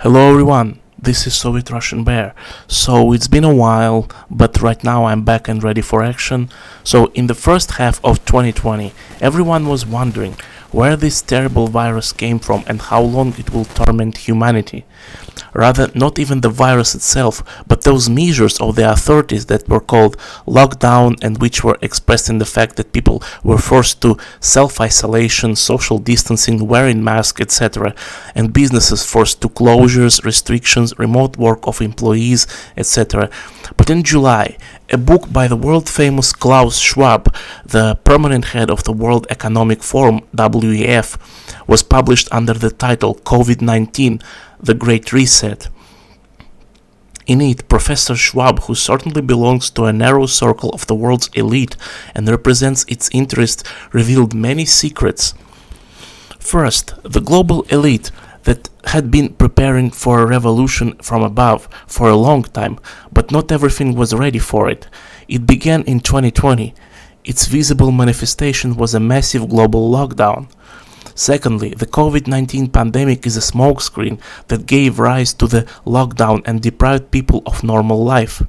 Hello everyone, this is Soviet Russian Bear. So it's been a while, but right now I'm back and ready for action. So in the first half of 2020, everyone was wondering where this terrible virus came from and how long it will torment humanity. Rather, not even the virus itself, but those measures of the authorities that were called lockdown and which were expressed in the fact that people were forced to self-isolation, social distancing, wearing masks, etc., and businesses forced to closures, restrictions, remote work of employees, etc. But in July, a book by the world-famous Klaus Schwab, the permanent head of the World Economic Forum, WEF, was published under the title COVID-19, The Great Reset. In it, Professor Schwab, who certainly belongs to a narrow circle of the world's elite and represents its interests, revealed many secrets. First, the global elite that had been preparing for a revolution from above for a long time, but not everything was ready for it. It began in 2020. Its visible manifestation was a massive global lockdown. Secondly, the COVID-19 pandemic is a smokescreen that gave rise to the lockdown and deprived people of normal life.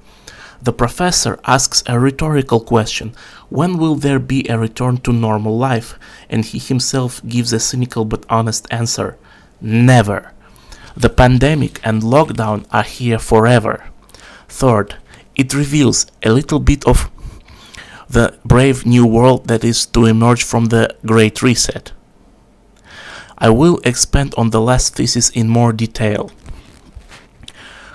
The professor asks a rhetorical question: when will there be a return to normal life? And he himself gives a cynical but honest answer: never. The pandemic and lockdown are here forever. Third, it reveals a little bit of the brave new world that is to emerge from the Great Reset. I will expand on the last thesis in more detail.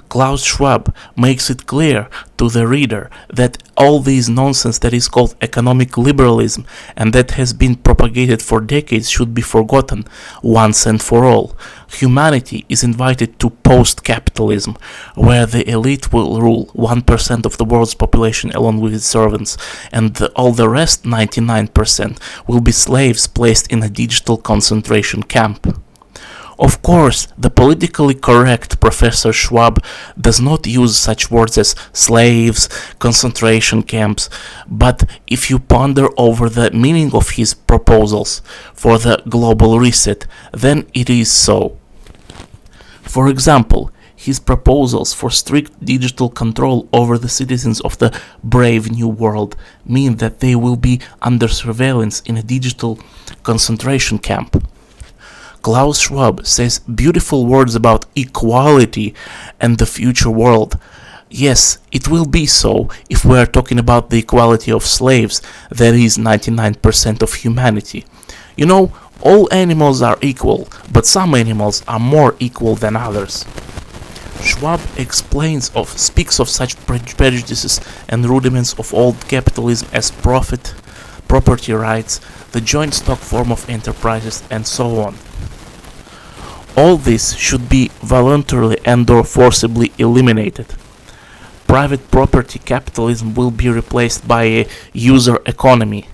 Klaus Schwab makes it clear to the reader that all this nonsense that is called economic liberalism and that has been propagated for decades should be forgotten once and for all. Humanity is invited to post-capitalism, where the elite will rule 1% of the world's population along with its servants, and all the rest, 99%, will be slaves placed in a digital concentration camp. Of course, the politically correct Professor Schwab does not use such words as slaves, concentration camps, but if you ponder over the meaning of his proposals for the global reset, then it is so. For example, his proposals for strict digital control over the citizens of the brave new world mean that they will be under surveillance in a digital concentration camp. Klaus Schwab says beautiful words about equality and the future world. Yes, it will be so if we are talking about the equality of slaves, that is 99% of humanity. You know, all animals are equal, but some animals are more equal than others. Schwab speaks of such prejudices and rudiments of old capitalism as profit, property rights, the joint stock form of enterprises, and so on. All this should be voluntarily and/or forcibly eliminated. Private property capitalism will be replaced by a user economy.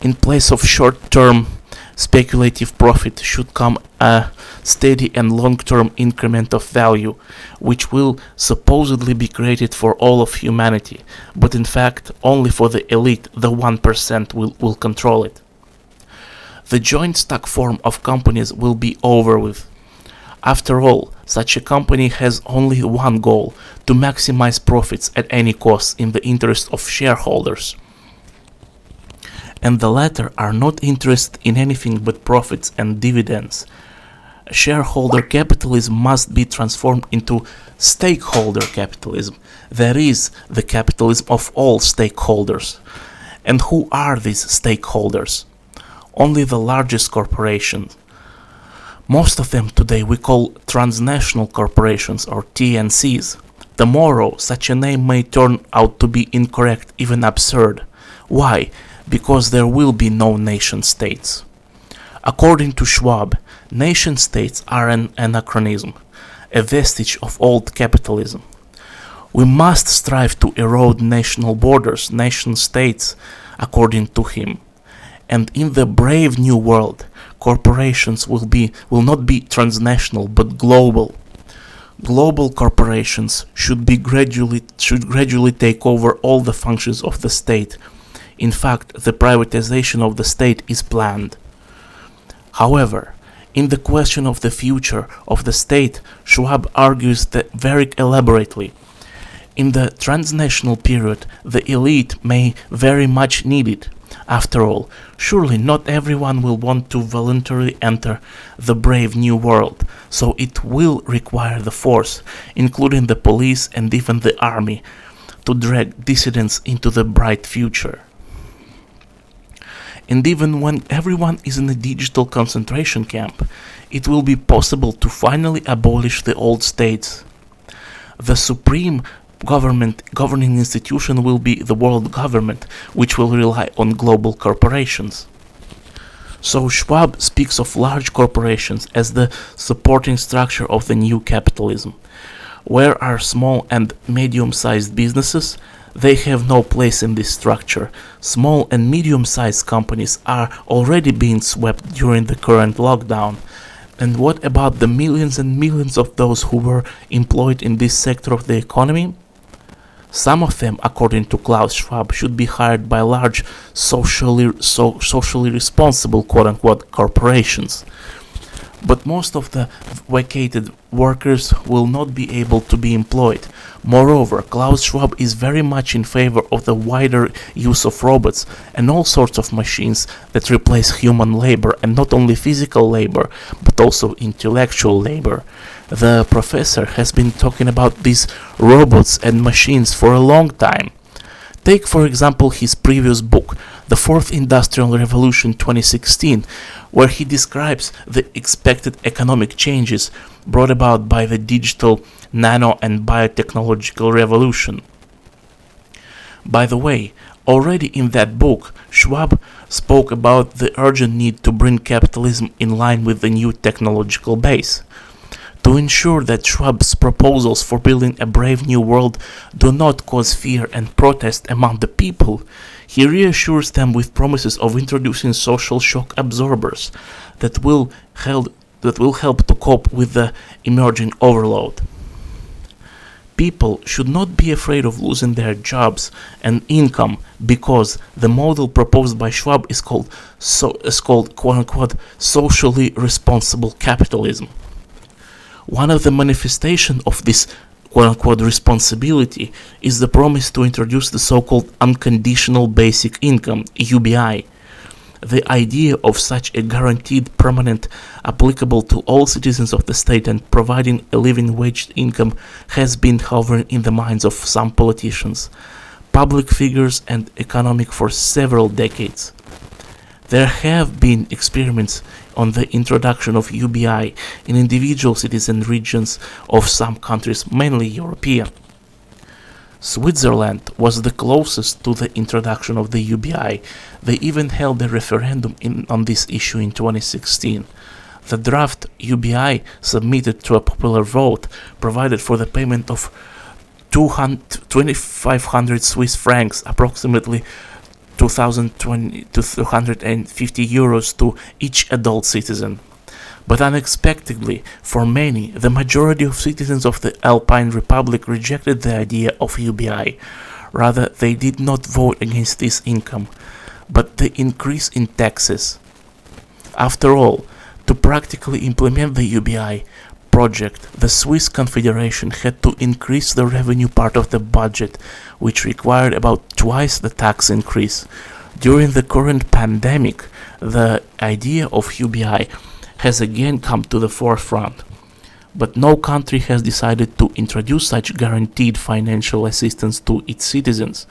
In place of short-term speculative profit should come a steady and long-term increment of value, which will supposedly be created for all of humanity, but in fact only for the elite, the 1% will control it. The joint stock form of companies will be over with. After all, such a company has only one goal: to maximize profits at any cost in the interest of shareholders. And the latter are not interested in anything but profits and dividends. Shareholder capitalism must be transformed into stakeholder capitalism, that is, the capitalism of all stakeholders. And who are these stakeholders? Only the largest corporations. Most of them today we call transnational corporations, or TNCs. Tomorrow, such a name may turn out to be incorrect, even absurd. Why? Because there will be no nation-states. According to Schwab, nation-states are an anachronism, a vestige of old capitalism. We must strive to erode national borders, nation-states, according to him. And in the brave new world, corporations will not be transnational but global. Global corporations should gradually take over all the functions of the state. In fact, the privatization of the state is planned. However, In the question of the future of the state, Schwab argues that very elaborately. In the transnational period, the elite may very much need it. After all, surely not everyone will want to voluntarily enter the brave new world, so it will require the force, including the police and even the army, to drag dissidents into the bright future. And even when everyone is in a digital concentration camp, it will be possible to finally abolish the old states. The supreme governing institution will be the world government, which will rely on global corporations. So Schwab speaks of large corporations as the supporting structure of the new capitalism. Where are small and medium-sized businesses? They have no place in this structure. Small and medium-sized companies are already being swept during the current lockdown. And what about the millions and millions of those who were employed in this sector of the economy? Some of them, according to Klaus Schwab, should be hired by large socially responsible quote-unquote corporations. But most of the vacated workers will not be able to be employed. Moreover, Klaus Schwab is very much in favor of the wider use of robots and all sorts of machines that replace human labor, and not only physical labor, but also intellectual labor. The professor has been talking about these robots and machines for a long time. Take, for example, his previous book, The Fourth Industrial Revolution 2016, where he describes the expected economic changes brought about by the digital, nano and biotechnological revolution. By the way, already in that book, Schwab spoke about the urgent need to bring capitalism in line with the new technological base. To ensure that Schwab's proposals for building a brave new world do not cause fear and protest among the people, he reassures them with promises of introducing social shock absorbers that will help to cope with the emerging overload. People should not be afraid of losing their jobs and income because the model proposed by Schwab is called quote-unquote socially responsible capitalism. One of the manifestations of this quote-unquote responsibility is the promise to introduce the so-called unconditional basic income, UBI. The idea of such a guaranteed permanent applicable to all citizens of the state and providing a living wage income has been hovering in the minds of some politicians, public figures and economics for several decades. There have been experiments on the introduction of UBI in individual cities and regions of some countries, mainly European. Switzerland was the closest to the introduction of the UBI. They even held a referendum on this issue in 2016. The draft UBI submitted to a popular vote provided for the payment of 2,500 Swiss francs, approximately 2,250 euros to each adult citizen. But unexpectedly, for many, the majority of citizens of the Alpine Republic rejected the idea of UBI. Rather, they did not vote against this income, but the increase in taxes. After all, to practically implement the UBI project, the Swiss Confederation had to increase the revenue part of the budget, which required about twice the tax increase. During the current pandemic, the idea of UBI has again come to the forefront, but no country has decided to introduce such guaranteed financial assistance to its citizens.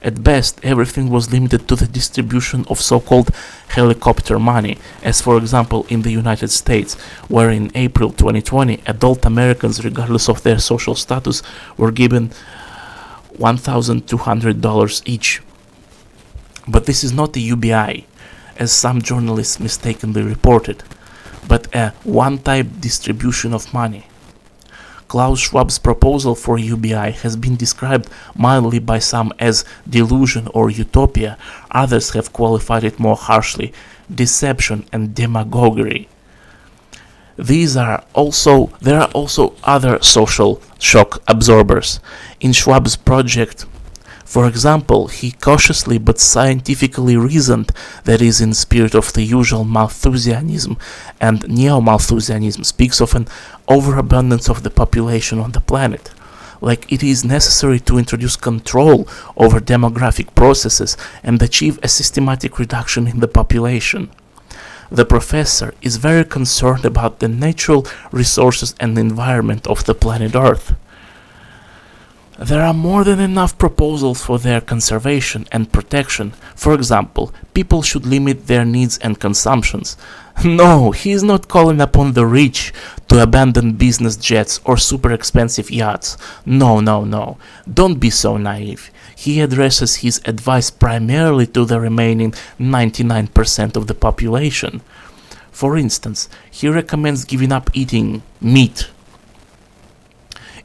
At best, everything was limited to the distribution of so-called helicopter money, as for example in the United States, where in April 2020, adult Americans, regardless of their social status, were given $1,200 each. But this is not a UBI, as some journalists mistakenly reported, but a one-type distribution of money. Klaus Schwab's proposal for UBI has been described mildly by some as delusion or utopia. Others have qualified it more harshly, deception and demagoguery. There are also other social shock absorbers. In Schwab's project For example, he cautiously but scientifically reasoned, that is, in spirit of the usual Malthusianism, and Neo-Malthusianism speaks of an overabundance of the population on the planet. Like it is necessary to introduce control over demographic processes and achieve a systematic reduction in the population. The professor is very concerned about the natural resources and environment of the planet Earth. There are more than enough proposals for their conservation and protection. For example, people should limit their needs and consumptions. No, he is not calling upon the rich to abandon business jets or super expensive yachts. No, no, no. Don't be so naive. He addresses his advice primarily to the remaining 99% of the population. For instance, he recommends giving up eating meat.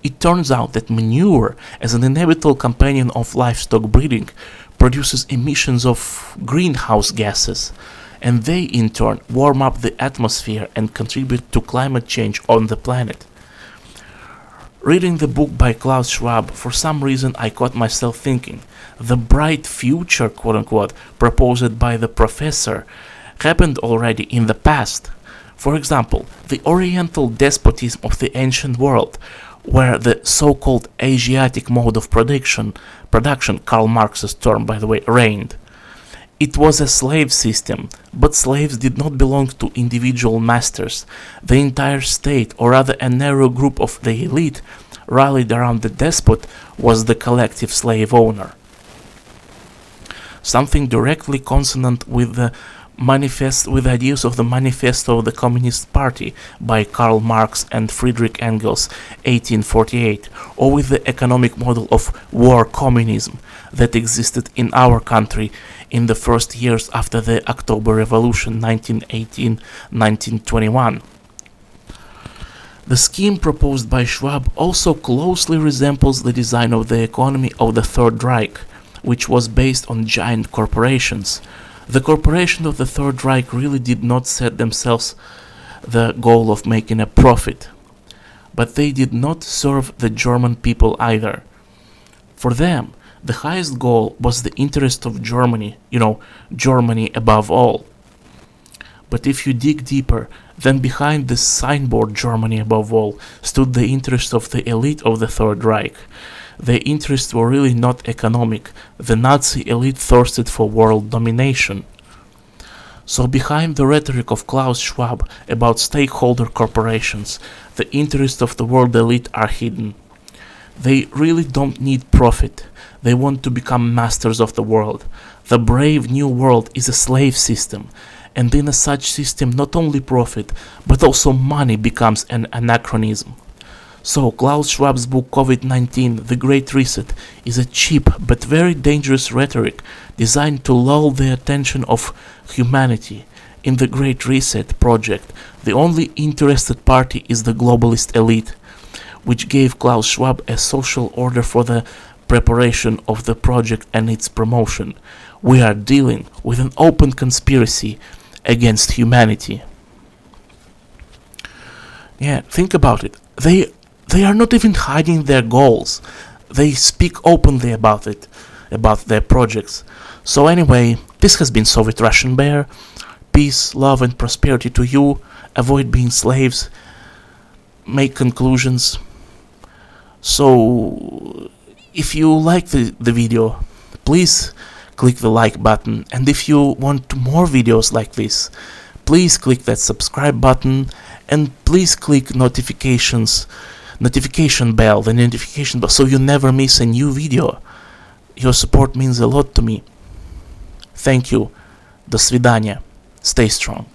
It turns out that manure, as an inevitable companion of livestock breeding, produces emissions of greenhouse gases, and they in turn warm up the atmosphere and contribute to climate change on the planet. Reading the book by Klaus Schwab, for some reason I caught myself thinking, the bright future, quote-unquote, proposed by the professor happened already in the past. For example, the oriental despotism of the ancient world, where the so-called Asiatic mode of production, Karl Marx's term by the way, reigned. It was a slave system, but slaves did not belong to individual masters. The entire state, or rather a narrow group of the elite, rallied around the despot was the collective slave owner. Something directly consonant with the ideas of the Manifesto of the Communist Party by Karl Marx and Friedrich Engels, 1848, or with the economic model of war communism that existed in our country in the first years after the October Revolution, 1918-1921. The scheme proposed by Schwab also closely resembles the design of the economy of the Third Reich, which was based on giant corporations. The corporations of the Third Reich really did not set themselves the goal of making a profit, but they did not serve the German people either. For them, the highest goal was the interest of Germany, Germany above all. But if you dig deeper, then behind this signboard Germany above all stood the interest of the elite of the Third Reich. Their interests were really not economic. The Nazi elite thirsted for world domination. So behind the rhetoric of Klaus Schwab about stakeholder corporations, the interests of the world elite are hidden. They really don't need profit. They want to become masters of the world. The brave new world is a slave system, and in a such system not only profit, but also money becomes an anachronism. So Klaus Schwab's book COVID-19, The Great Reset, is a cheap but very dangerous rhetoric designed to lull the attention of humanity. In the Great Reset project, the only interested party is the globalist elite, which gave Klaus Schwab a social order for the preparation of the project and its promotion. We are dealing with an open conspiracy against humanity. Yeah, think about it. They are not even hiding their goals. They speak openly about it, about their projects. So anyway, this has been Soviet Russian Bear. Peace, love and prosperity to you. Avoid being slaves. Make conclusions. So, if you like the video, please click the like button. And if you want more videos like this, please click that subscribe button. And please click the notification bell, so you never miss a new video. Your support means a lot to me. Thank you. До свидания. Stay strong.